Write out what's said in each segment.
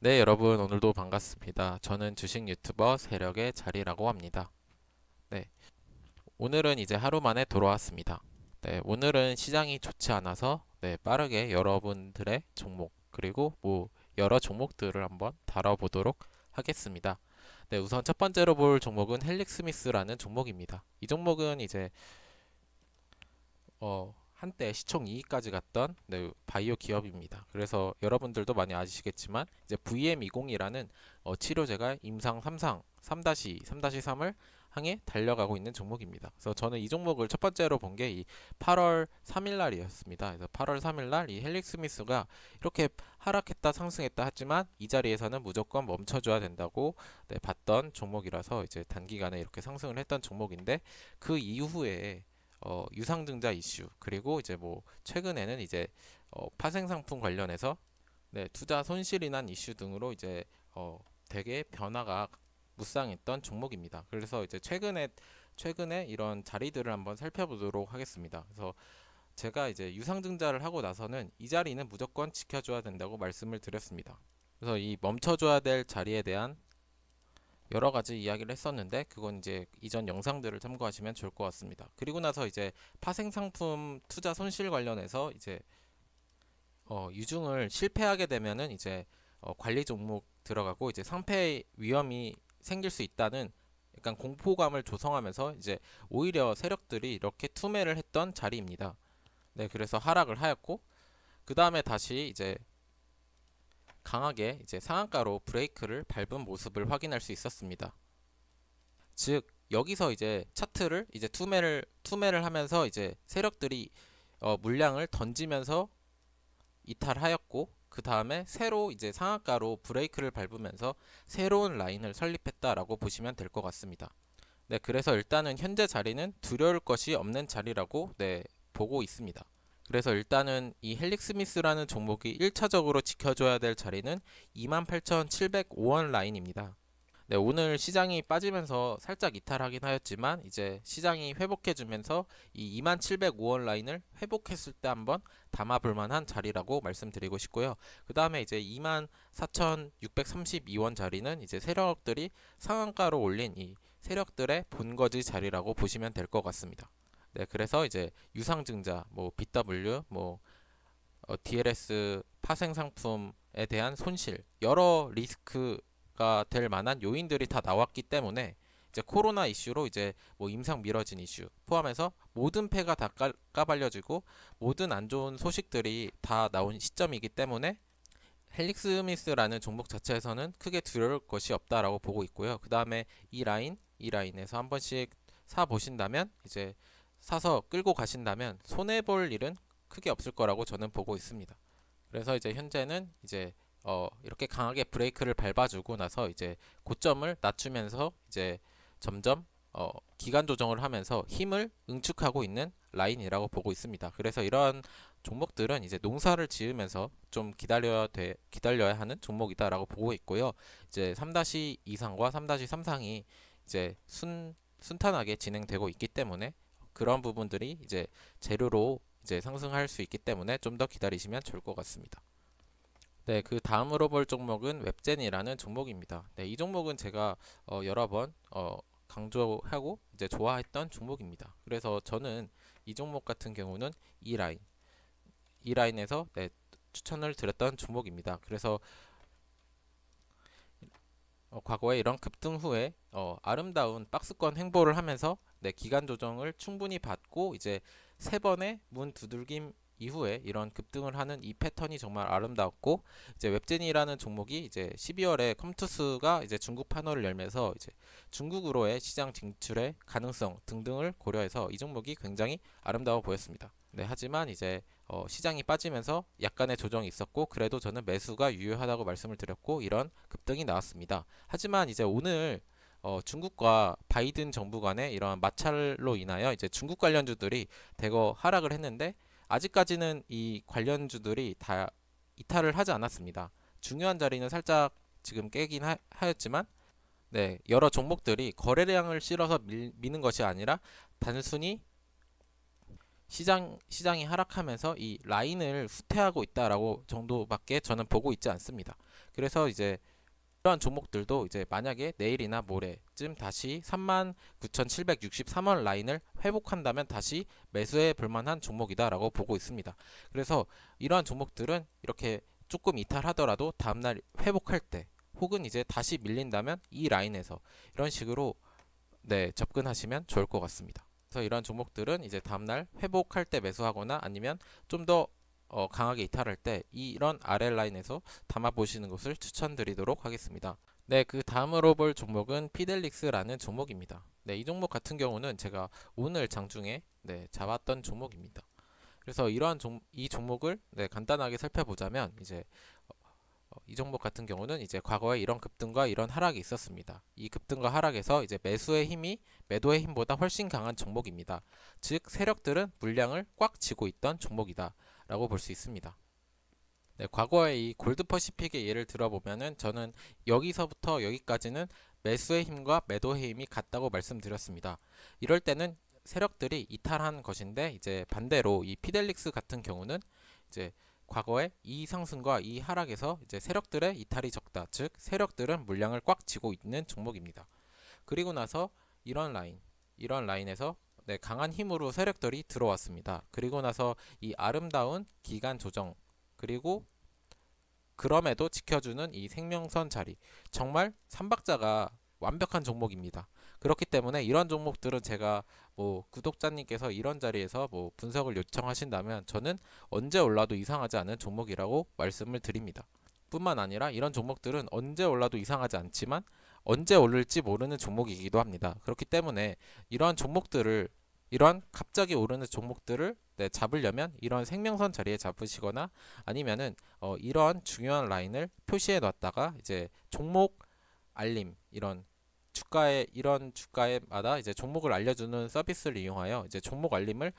네, 여러분 오늘도 반갑습니다. 저는 주식 유튜버 세력의 자리라고 합니다. 네, 오늘은 이제 하루 만에 돌아왔습니다. 네, 오늘은 시장이 좋지 않아서 빠르게 여러분들의 종목 그리고 여러 종목들을 한번 다뤄보도록 하겠습니다. 네, 우선 첫 번째로 볼 종목은 헬릭스미스라는 종목입니다. 이 종목은 이제 한때 시총 2위까지 갔던 바이오 기업입니다. 그래서 여러분들도 많이 아시겠지만 이제 VM20이라는 치료제가 임상 3상 3-2, 3-3을 향해 달려가고 있는 종목입니다. 그래서 저는 이 종목을 첫 번째로 본 게 이 8월 3일 날이었습니다. 그래서 8월 3일 날 이 헬릭스미스가 이렇게 하락했다 상승했다 하지만 이 자리에서는 무조건 멈춰줘야 된다고 봤던 종목이라서 이제 단기간에 이렇게 상승을 했던 종목인데 그 이후에 유상증자 이슈 그리고 이제 최근에는 이제 파생 상품 관련해서 투자 손실이 난 이슈 등으로 이제 되게 변화가 무쌍했던 종목입니다. 그래서 이제 최근에 이런 자리들을 한번 살펴보도록 하겠습니다. 그래서 제가 이제 유상증자를 하고 나서는 이 자리는 무조건 지켜줘야 된다고 말씀을 드렸습니다. 그래서 이 멈춰줘야 될 자리에 대한 여러 가지 이야기를 했었는데 그건 이제 이전 영상들을 참고하시면 좋을 것 같습니다. 그리고 나서 이제 파생 상품 투자 손실 관련해서 이제 유증을 실패하게 되면은 이제 관리 종목 들어가고 이제 상패 위험이 생길 수 있다는 약간 공포감을 조성하면서 이제 오히려 세력들이 이렇게 투매를 했던 자리입니다. 네, 그래서 하락을 하였고 그 다음에 다시 이제 강하게 이제 상한가로 브레이크를 밟은 모습을 확인할 수 있었습니다. 즉 여기서 이제 차트를 이제 투매를 하면서 이제 세력들이 물량을 던지면서 이탈하였고 그 다음에 새로 이제 상한가로 브레이크를 밟으면서 새로운 라인을 설립했다라고 보시면 될 것 같습니다. 네, 그래서 일단은 현재 자리는 두려울 것이 없는 자리라고 보고 있습니다. 그래서 일단은 이 헬릭스미스라는 종목이 1차적으로 지켜줘야 될 자리는 28,705원 라인입니다. 네, 오늘 시장이 빠지면서 살짝 이탈하긴 하였지만 이제 시장이 회복해주면서 이 2705원 라인을 회복했을 때 한번 담아볼 만한 자리라고 말씀드리고 싶고요. 그 다음에 이제 24,632원 자리는 이제 세력들이 상한가로 올린 이 세력들의 본거지 자리라고 보시면 될 것 같습니다. 네, 그래서 이제 유상증자, BW, DLS 파생 상품에 대한 손실, 여러 리스크가 될 만한 요인들이 다 나왔기 때문에 이제 코로나 이슈로 이제 임상 미뤄진 이슈 포함해서 모든 패가 다 까발려지고 모든 안 좋은 소식들이 다 나온 시점이기 때문에 헬릭스미스라는 종목 자체에서는 크게 두려울 것이 없다라고 보고 있고요. 그 다음에 이 라인에서 한 번씩 사 보신다면 이제 사서 끌고 가신다면 손해 볼 일은 크게 없을 거라고 저는 보고 있습니다. 그래서 이제 현재는 이제 이렇게 강하게 브레이크를 밟아주고 나서 이제 고점을 낮추면서 이제 점점 기간 조정을 하면서 힘을 응축하고 있는 라인이라고 보고 있습니다. 그래서 이러한 종목들은 이제 농사를 지으면서 좀 기다려야 하는 종목이다라고 보고 있고요. 이제 3-2상과 3-3상이 이제 순탄하게 진행되고 있기 때문에 그런 부분들이 이제 재료로 이제 상승할 수 있기 때문에 좀 더 기다리시면 좋을 것 같습니다. 네, 그 다음으로 볼 종목은 웹젠이라는 종목입니다. 네, 이 종목은 제가 여러 번 강조하고 이제 좋아했던 종목입니다. 그래서 저는 이 종목 같은 경우는 이 라인에서 추천을 드렸던 종목입니다. 그래서 과거에 이런 급등 후에 아름다운 박스권 행보를 하면서 기간 조정을 충분히 받고 이제 세 번의 문 두들김 이후에 이런 급등을 하는 이 패턴이 정말 아름다웠고 이제 웹제니라는 종목이 이제 12월에 컴투스가 이제 중국 판호를 열면서 이제 중국으로의 시장 진출의 가능성 등등을 고려해서 이 종목이 굉장히 아름다워 보였습니다. 네, 하지만 이제 시장이 빠지면서 약간의 조정이 있었고 그래도 저는 매수가 유효하다고 말씀을 드렸고 이런 급등이 나왔습니다. 하지만 이제 오늘 중국과 바이든 정부 간의 이러한 마찰로 인하여 이제 중국 관련주들이 대거 하락을 했는데 아직까지는 이 관련주들이 다 이탈을 하지 않았습니다. 중요한 자리는 살짝 지금 깨긴 하였지만 여러 종목들이 거래량을 실어서 미는 것이 아니라 단순히 시장이 하락하면서 이 라인을 후퇴하고 있다라고 정도밖에 저는 보고 있지 않습니다. 그래서 이제 이러한 종목들도 이제 만약에 내일이나 모레쯤 다시 39,763원 라인을 회복한다면 다시 매수해 볼 만한 종목이다라고 보고 있습니다. 그래서 이러한 종목들은 이렇게 조금 이탈하더라도 다음날 회복할 때 혹은 이제 다시 밀린다면 이 라인에서 이런 식으로 접근하시면 좋을 것 같습니다. 그래서 이러한 종목들은 이제 다음날 회복할 때 매수하거나 아니면 좀 더 강하게 이탈할 때 이런 아래 라인에서 담아 보시는 것을 추천드리도록 하겠습니다. 네, 그 다음으로 볼 종목은 피델릭스라는 종목입니다. 네, 이 종목 같은 경우는 제가 오늘 장중에 잡았던 종목입니다. 그래서 이 종목을 간단하게 살펴보자면 이제 이 종목 같은 경우는 이제 과거에 이런 급등과 이런 하락이 있었습니다. 이 급등과 하락에서 이제 매수의 힘이 매도의 힘보다 훨씬 강한 종목입니다. 즉 세력들은 물량을 꽉 쥐고 있던 종목이다 라고 볼 수 있습니다. 네, 과거에 이 골드퍼시픽의 예를 들어보면은 저는 여기서부터 여기까지는 매수의 힘과 매도의 힘이 같다고 말씀드렸습니다. 이럴 때는 세력들이 이탈한 것인데 이제 반대로 이 피델릭스 같은 경우는 이제 과거에 이 상승과 이 하락에서 이제 세력들의 이탈이 적다. 즉 세력들은 물량을 꽉 쥐고 있는 종목입니다. 그리고 나서 이런 라인에서 강한 힘으로 세력들이 들어왔습니다. 그리고 나서 이 아름다운 기간 조정 그리고 그럼에도 지켜주는 이 생명선 자리 정말 삼박자가 완벽한 종목입니다. 그렇기 때문에 이런 종목들은 제가 구독자님께서 이런 자리에서 분석을 요청하신다면 저는 언제 올라도 이상하지 않은 종목이라고 말씀을 드립니다. 뿐만 아니라 이런 종목들은 언제 올라도 이상하지 않지만 언제 오를지 모르는 종목이기도 합니다. 그렇기 때문에 이러한 갑자기 오르는 종목들을 잡으려면 이런 생명선 자리에 잡으시거나 아니면은 이런 중요한 라인을 표시해 놨다가 이제 종목 알림 이런 주가에마다 이제 종목을 알려주는 서비스를 이용하여 이제 종목 알림을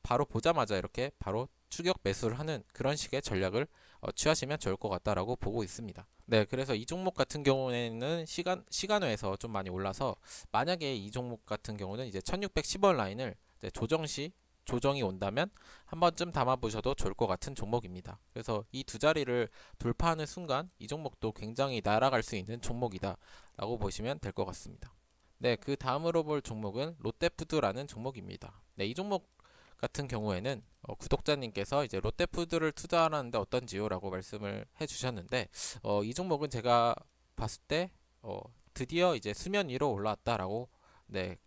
바로 보자마자 이렇게 바로 추격 매수를 하는 그런 식의 전략을 취하시면 좋을 것 같다라고 보고 있습니다. 네, 그래서 이 종목 같은 경우에는 시간외에서 좀 많이 올라서 만약에 이 종목 같은 경우는 이제 1610원 라인을 조정이 온다면 한 번쯤 담아 보셔도 좋을 것 같은 종목입니다. 그래서 이 두 자리를 돌파하는 순간 이 종목도 굉장히 날아갈 수 있는 종목이다 라고 보시면 될 것 같습니다. 네, 그 다음으로 볼 종목은 롯데푸드라는 종목입니다. 네, 이 종목 같은 경우에는 구독자님께서 이제 롯데푸드를 투자하는데 어떤지요? 라고 말씀을 해주셨는데 이 종목은 제가 봤을 때 드디어 이제 수면 위로 올라왔다라고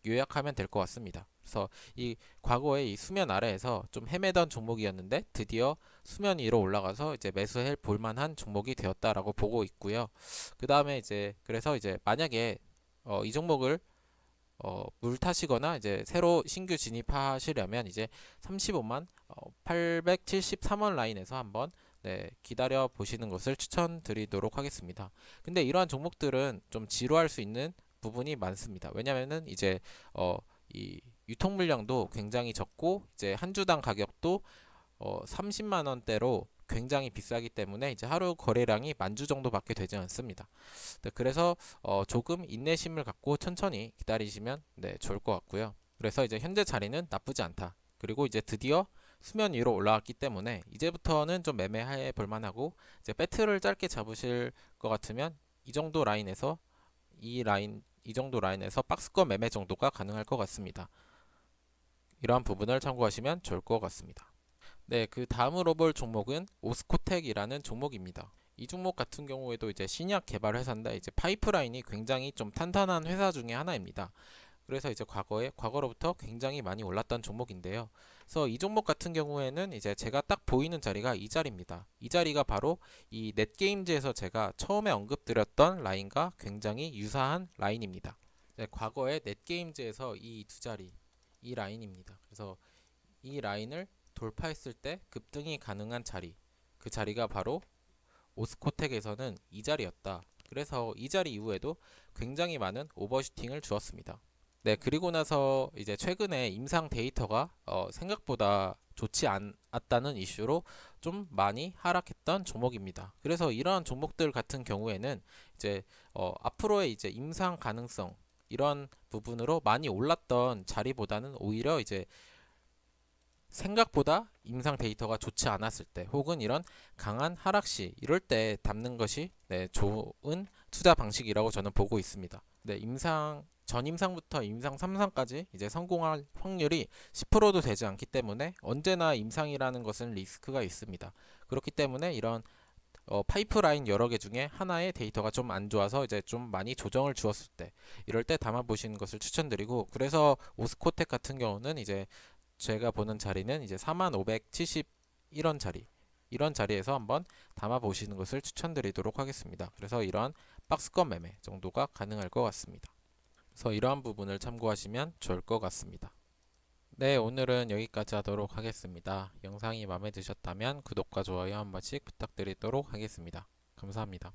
요약하면 될 것 같습니다. 그래서 이 과거에 이 수면 아래에서 좀 헤매던 종목이었는데 드디어 수면 위로 올라가서 이제 매수해 볼 만한 종목이 되었다라고 보고 있고요. 그 다음에 그래서 만약에 이 종목을 물 타시거나 이제 새로 신규 진입하시려면 이제 35만 873원 라인에서 한번 기다려 보시는 것을 추천드리도록 하겠습니다. 근데 이러한 종목들은 좀 지루할 수 있는 부분이 많습니다. 왜냐면은 이제 이 유통 물량도 굉장히 적고 이제 한 주당 가격도 30만 원대로 굉장히 비싸기 때문에 이제 하루 거래량이 10,000주 정도밖에 되지 않습니다. 그래서 조금 인내심을 갖고 천천히 기다리시면 좋을 것 같고요. 그래서 이제 현재 자리는 나쁘지 않다. 그리고 이제 드디어 수면 위로 올라왔기 때문에 이제부터는 좀 매매해 볼 만하고 이제 배트를 짧게 잡으실 것 같으면 이 정도 라인에서 박스권 매매 정도가 가능할 것 같습니다. 이러한 부분을 참고하시면 좋을 것 같습니다. 네, 그 다음으로 볼 종목은 오스코텍이라는 종목입니다. 이 종목 같은 경우에도 이제 신약 개발 회사인데 이제 파이프라인이 굉장히 좀 탄탄한 회사 중에 하나입니다. 그래서 이제 과거로부터 굉장히 많이 올랐던 종목인데요. 그래서 이 종목 같은 경우에는 이제 제가 딱 보이는 자리가 이 자리입니다. 이 자리가 바로 이 넷게임즈에서 제가 처음에 언급드렸던 라인과 굉장히 유사한 라인입니다. 과거에 넷게임즈에서 이 두 자리, 이 라인입니다. 그래서 이 라인을 돌파했을 때 급등이 가능한 자리, 그 자리가 바로 오스코텍에서는 이 자리였다. 그래서 이 자리 이후에도 굉장히 많은 오버슈팅을 주었습니다. 네, 그리고 나서 이제 최근에 임상 데이터가 생각보다 좋지 않았다는 이슈로 좀 많이 하락했던 종목입니다. 그래서 이러한 종목들 같은 경우에는 이제 앞으로의 이제 임상 가능성 이런 부분으로 많이 올랐던 자리보다는 오히려 이제 생각보다 임상 데이터가 좋지 않았을 때 혹은 이런 강한 하락시 이럴 때 담는 것이 네, 좋은 투자 방식이라고 저는 보고 있습니다. 네, 전임상부터 임상 3상까지 이제 성공할 확률이 10%도 되지 않기 때문에 언제나 임상이라는 것은 리스크가 있습니다. 그렇기 때문에 이런 파이프라인 여러 개 중에 하나의 데이터가 좀 안 좋아서 이제 좀 많이 조정을 주었을 때 이럴 때 담아 보시는 것을 추천드리고, 그래서 오스코텍 같은 경우는 이제 제가 보는 자리는 이제 4571원 자리, 이런 자리에서 한번 담아 보시는 것을 추천드리도록 하겠습니다. 그래서 이런 박스권 매매 정도가 가능할 것 같습니다. 그래서 이러한 부분을 참고하시면 좋을 것 같습니다. 네, 오늘은 여기까지 하도록 하겠습니다. 영상이 마음에 드셨다면 구독과 좋아요 한 번씩 부탁드리도록 하겠습니다. 감사합니다.